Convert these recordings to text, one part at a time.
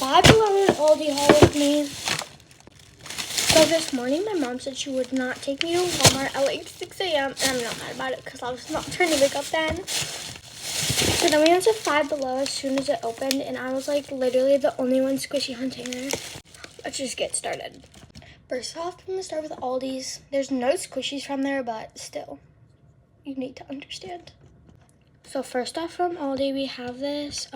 Five Below and Aldi haul with me. So this morning, my mom said she would not take me to Walmart at like 6 a.m. And I'm not mad about it because I was not trying to wake up then. So then we went to Five Below as soon as it opened. And I was like literally the only one squishy hunting there. Let's just get started. First off, I'm going to start with Aldi's. There's no squishies from there, but still, you need to understand. So first off from Aldi, we have this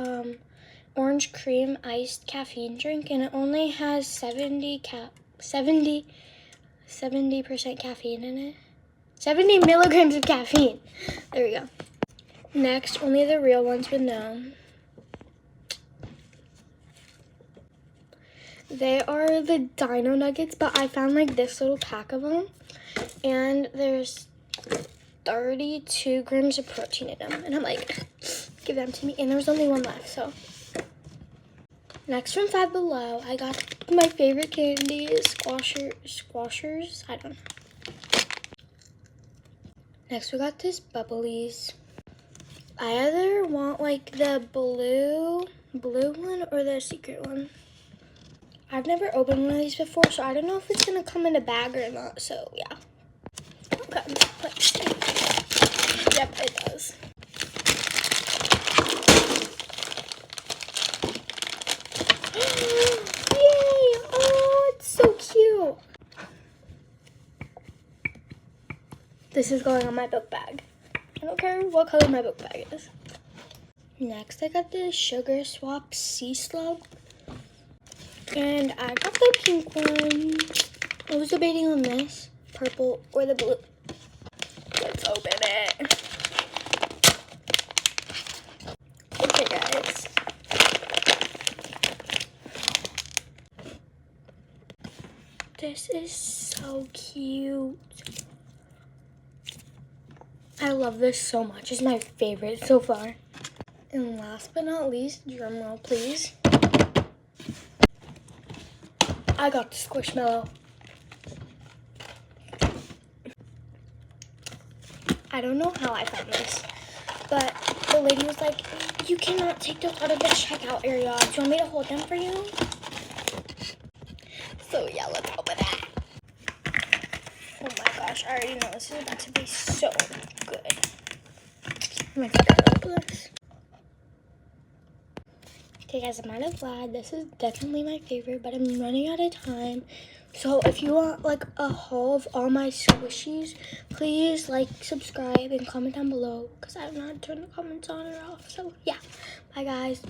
orange cream iced caffeine drink. And it only has 70% caffeine in it. 70 milligrams of caffeine. There we go. Next, only the real ones would know. They are the Dino Nuggets, but I found like this little pack of them. And there's 32 grams of protein in them. And I'm like, give them to me. And there was only one left, so. Next from Five Below, I got my favorite candy, squashers. I don't know. Next, we got this Bubblies. I either want like the blue one or the secret one. I've never opened one of these before, so I don't know if it's gonna come in a bag or not. So yeah. Okay, let's see. Yep, it does. Yay! Oh, it's so cute. This is going on my book bag. I don't care what color my book bag is. Next, I got the Sugar Swap Sea Slug. And I got the pink one. I was debating on this, purple or the blue. Let's open it. Okay, guys. This is so cute. I love this so much. It's my favorite so far. And last but not least, drum roll please. I got the Squishmallow. I don't know how I found this, but the lady was like, you cannot take those out of the checkout area. Do you want me to hold them for you? So yeah, let's open it. Oh my gosh, I already know this is about to be so good. Oh my god, I love this. Okay guys, I'm kind of glad. This is definitely my favorite, but I'm running out of time. So if you want like a haul of all my squishies, please like, subscribe, and comment down below because I don't know how to turn the comments on or off. So yeah, bye guys.